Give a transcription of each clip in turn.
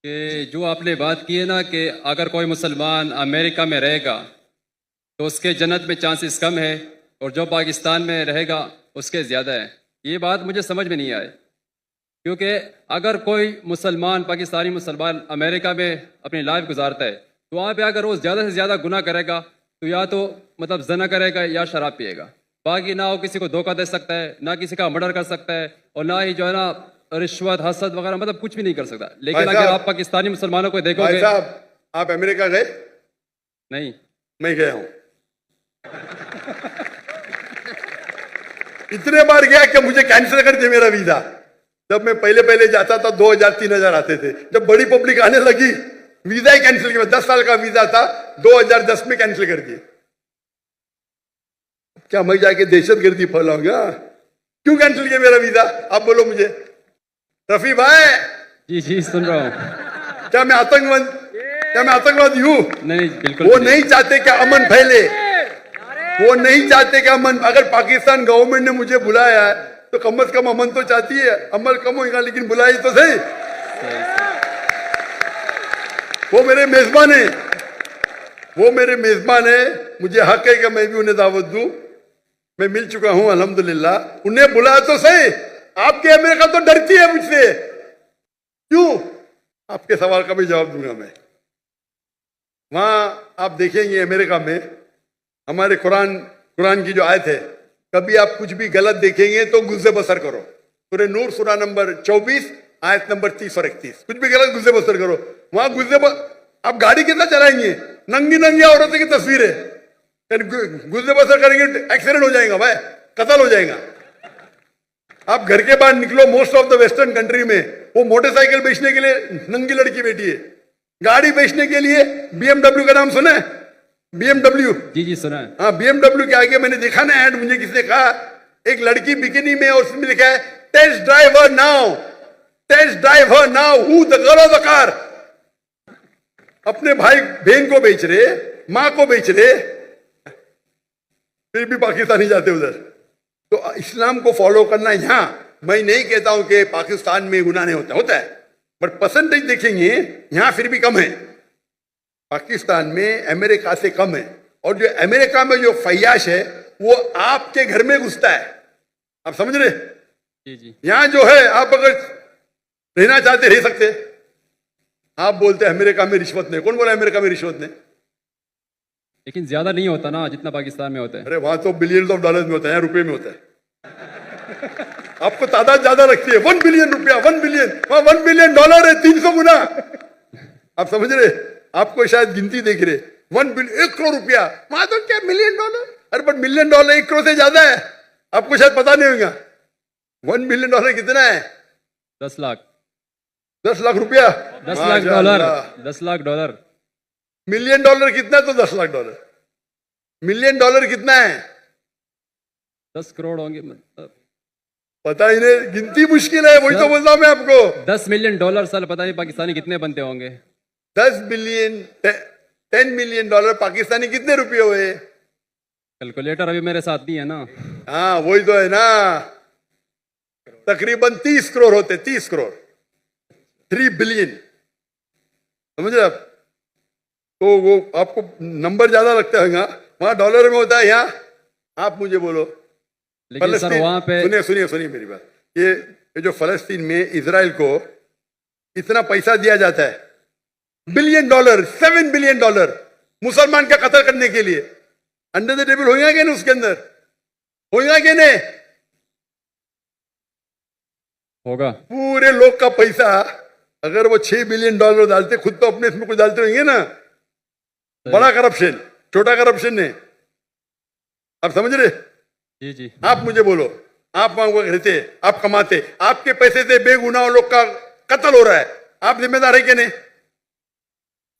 कि जो आपने बात की है ना कि अगर कोई मुसलमान अमेरिका में रहेगा तो उसके जन्नत में चांसेस कम है और जो पाकिस्तान में रहेगा उसके ज़्यादा है। ये बात मुझे समझ में नहीं आई, क्योंकि अगर कोई मुसलमान पाकिस्तानी मुसलमान अमेरिका में अपनी लाइफ गुजारता है तो वहाँ पे अगर वो ज़्यादा से ज़्यादा गुनाह करेगा तो या तो मतलब जना करेगा या शराब पिएगा, बाकी ना वो किसी को धोखा दे सकता है, ना किसी का मर्डर कर सकता है, और ना ही जो है ना रिश्वत हसद वगैरह मतलब कुछ भी नहीं कर सकता। लेकिन भाई अगर साहब, आप पाकिस्तानी मुसलमानों को भाई देखोगे। साहब, आप अमेरिका गए? नहीं। मैं गया हूं, इतने बार गया कि मुझे कैंसिल कर दिया मेरा वीजा। जब मैं पहले पहले जाता था 2000-3000 आते थे, जब बड़ी पब्लिक आने लगी वीजा ही कैंसिल किया। 10 साल का वीजा था, 2010 में कैंसिल कर दिए। क्या मैं जाके दहशतगर्दी फैलाऊंगा? क्यों कैंसिल किया मेरा वीजा? आप बोलो मुझे। रफी भाई, जी जी सुन रहा हूँ। क्या मैं आतंकवादी हूं? नहीं बिल्कुल वो नहीं। नहीं चाहते कि अमन फैले, वो नहीं चाहते कि अमन। अगर पाकिस्तान गवर्नमेंट ने मुझे बुलाया है तो कम से कम अमन तो चाहती है। अमल कम होगा लेकिन बुलाई तो सही। वो मेरे मेजबान है, वो मेरे मेजबान है। मुझे हक है कि मैं भी उन्हें दावत दूं। मैं मिल चुका हूं अल्हम्दुलिल्लाह। उन्हें बुलाया तो सही। आपके अमेरिका तो डरती है मुझसे। क्यों? आपके सवाल का भी जवाब दूंगा मैं। वहां आप देखेंगे अमेरिका में हमारे कुरान की जो आयत है, कभी आप कुछ भी गलत देखेंगे तो गुस्से बसर करो। सूरह नूर सूरा नंबर 24 आयत नंबर 30 और 31। कुछ भी गलत गुस्से बसर करो। वहां आप गाड़ी कितना चलाएंगे? नंगी नंगी औरतों की तस्वीर है। गुस्से बसर करेंगे एक्सीडेंट हो जाएगा भाई, कत्ल हो जाएगा। आप घर के बाहर निकलो, most of the western country में वो मोटरसाइकिल बेचने के लिए नंगी लड़की बैठी है। गाड़ी बेचने के लिए BMW का नाम सुना है? BMW? जी जी सुना है। हाँ, BMW के आगे मैंने देखा ना ऐड, मुझे किसने कहा एक लड़की बिकिनी में और उसमें लिखा है test driver now, test driver now, who the girl of the car. अपने भाई बहन को बेच रहे, मां को बेच रहे, फिर भी पाकिस्तानी जाते उधर। तो इस्लाम को फॉलो करना यहां, मैं नहीं कहता हूं कि पाकिस्तान में गुनाह नहीं होता है, बट परसेंटेज देखेंगे यहां फिर भी कम है। पाकिस्तान में अमेरिका से कम है। और जो अमेरिका में जो फैयाश है वो आपके घर में घुसता है। आप समझ रहे? जी जी। यहां जो है आप अगर रहना चाहते रह सकते। आप बोलते हैं अमेरिका में रिश्वत नहीं। कौन बोला अमेरिका में रिश्वत नहीं? लेकिन ज्यादा नहीं होता ना जितना पाकिस्तान में होता है। अरे वहां तो बिलियन ऑफ डॉलर में होता है, यहाँ रुपए में होता है। आपको तादाद ज्यादा रखती है। 1 बिलियन रुपया, 1 बिलियन, वहां 1 बिलियन डॉलर है, 300 गुना। आप समझ रहे? आपको शायद गिनती देख रहे। 1 बिलियन, 1 करोड़ रुपया, वहां तो क्या मिलियन डॉलर। अरे बट मिलियन डॉलर 1 करोड़ से ज्यादा है। आपको शायद पता नहीं होगा 1 बिलियन डॉलर कितना है? 10 लाख। 10 लाख रुपया, 10 lakh dollar. 10 lakh dollar. Million dollar कितना है? तो 10 लाख डॉलर। मिलियन डॉलर कितना है? 10 करोड़ होंगे मतलब। पता ही नहीं, गिनती मुश्किल है। वही तो बोलता हूं मैं आपको। 10 मिलियन डॉलर साल पता नहीं पाकिस्तानी कितने बनते होंगे। 10 बिलियन, 10 मिलियन डॉलर पाकिस्तानी कितने रुपए हुए? कैलकुलेटर अभी मेरे साथ नहीं है ना। हाँ वही तो है ना, तकरीबन 30 करोड़ होते। 30 करोड़, 3 बिलियन। समझ रहे आप? तो वो आपको नंबर ज्यादा लगता है, वहां डॉलर में होता है। यहाँ आप मुझे बोलो, लेकिन सर वहां पे सुनिए मेरी बात। ये जो फलस्तीन में इजराइल को इतना पैसा दिया जाता है, बिलियन डॉलर, 7 बिलियन डॉलर मुसलमान का कत्ल करने के लिए, अंडर द टेबल होगा क्या नहीं? उसके अंदर होगा क्या नहीं? होगा। पूरे लोग का पैसा अगर वो 6 बिलियन डॉलर डालते, खुद तो अपने इसमें कुछ डालते होंगे ना। बड़ा करप्शन, छोटा करप्शन नहीं। आप समझ रहे? जी जी। आप मुझे बोलो, आप वहां रहते, आप कमाते, आपके पैसे से बेगुनाह लोग का कत्ल हो रहा है, आप जिम्मेदार है क्या नहीं?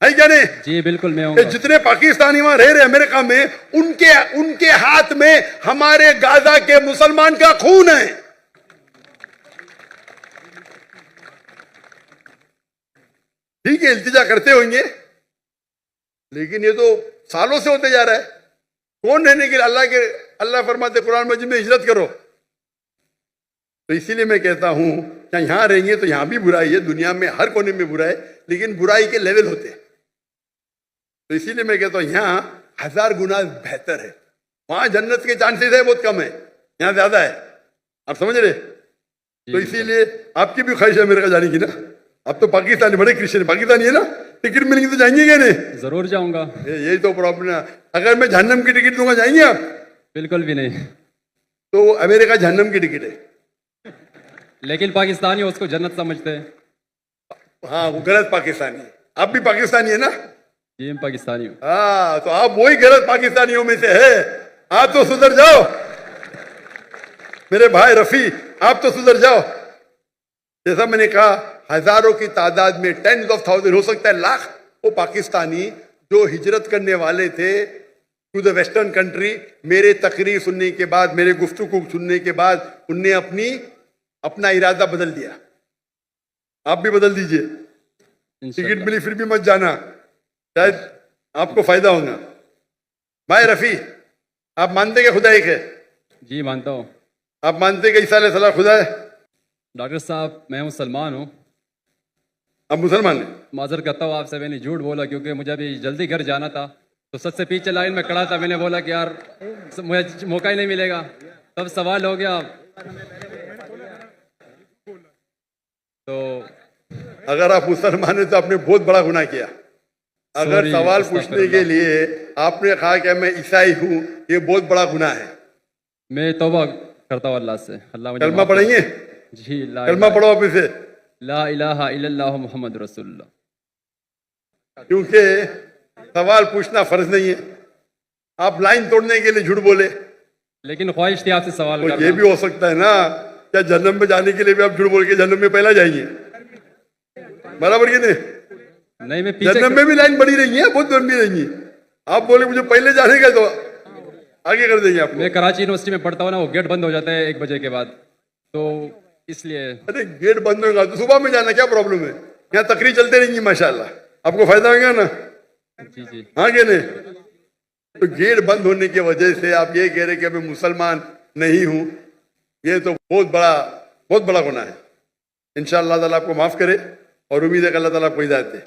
है क्या नहीं? जी बिल्कुल मैं हूँ। जितने पाकिस्तानी वहां रह रहे अमेरिका में, उनके हाथ में हमारे गाजा के मुसलमान का खून है। ठीक है, इल्तिजा करते होंगे, लेकिन ये तो सालों से होते जा रहा है। कौन रहने के लिए? अल्लाह फरमाते कुरान मजीद में हिजरत करो। तो इसीलिए मैं कहता हूं क्या यहां रहेंगे तो यहां भी बुराई है, दुनिया में हर कोने में बुराई है, लेकिन बुराई के लेवल होते हैं। तो इसीलिए मैं कहता हूं यहाँ 1000 गुना बेहतर है। वहां जन्नत के चांसेस है बहुत कम है, यहाँ ज्यादा है। आप समझ रहे? तो इसीलिए आपकी भी ख्वाहिश है अमेरिका जाने की ना। अब तो पाकिस्तानी बड़े क्रिश्चियन पाकिस्तानी है ना, टिकट मिलेंगे तो जाएंगे क्या नहीं? जरूर जाऊंगा। यही तो प्रॉब्लम है। अगर मैं जहन्नम की टिकट दूंगा जाएंगे आप? बिल्कुल भी नहीं। तो अमेरिका जहन्नम की टिकट है। लेकिन पाकिस्तानी उसको जन्नत समझते हैं। हाँ वो गलत पाकिस्तानी है। आप भी पाकिस्तानी है ना? जी मैं पाकिस्तानी हूँ। हाँ तो आप वही गलत पाकिस्तानियों में से है। आप तो सुधर जाओ मेरे भाई रफी, आप तो सुधर जाओ। जैसा मैंने कहा हजारों की तादाद में, 10s of thousands, हो सकता है लाख, वो पाकिस्तानी जो हिजरत करने वाले थे टू द वेस्टर्न कंट्री, मेरे तकरीर सुनने के बाद, मेरे गुफ्तगू सुनने के बाद उनने अपना इरादा बदल दिया। आप भी बदल दीजिए। टिकट मिली फिर भी मत जाना, शायद आपको फायदा होगा। भाई रफी, आप मानते कि खुदा एक है? जी मानता हूँ। आप मानते कि ईसा अलैहिस्सलाम खुदा है? डॉक्टर साहब मैं मुसलमान हूँ। आप मुसलमान हैं? माजर करता हूँ आपसे, मैंने झूठ बोला क्योंकि मुझे अभी जल्दी घर जाना था। तो सबसे पीछे लाइन में खड़ा था, मैंने बोला कि यार मुझे मौका ही नहीं मिलेगा। तब सवाल हो गया। तो अगर आप मुसलमान हैं तो आपने बहुत बड़ा गुनाह किया। अगर सवाल पूछने के लिए आपने कहा कि मैं ईसाई हूँ, ये बहुत बड़ा गुनाह है। मैं तौबा करता हूँ अल्लाह से। अल्लाह मुझे कलमा पढ़ेंगे? जी कलमा पढ़ो आप इसे। ला इलाहा इल्लल्लाह मुहम्मद रसूलुल्लाह। क्योंकि सवाल पूछना फर्ज नहीं है। आप लाइन तोड़ने के लिए झूठ बोले। लेकिन ख्वाहिश थी आपसे सवाल तो करना। ये भी हो सकता है ना, क्या जन्नत में जाने के लिए भी आप झूठ बोल के जन्नत में पहला जाएंगे? बराबर कि नहीं? नहीं मैं पीछे जन्नत में भी लाइन बड़ी रही है, बहुत लंबी रहेंगी। आप बोले मुझे पहले जाने का, तो आगे कर देंगे आपको। मैं कराची यूनिवर्सिटी में पढ़ता हूँ ना, वो गेट बंद हो जाता है 1 बजे के बाद, तो इसलिए। अरे गेट बंद होगा तो सुबह में जाना क्या प्रॉब्लम है? यहाँ तकरीर चलते रहेंगी माशाल्लाह, आपको फायदा होगा ना। जी जी हाँ कि नहीं? तो गेट बंद होने की वजह से आप ये कह रहे कि मैं मुसलमान नहीं हूं, ये तो बहुत बड़ा गुनाह है। इंशाअल्लाह ताला आपको माफ करे और उम्मीद है कि अल्लाह ताला आपको हिदायत दे।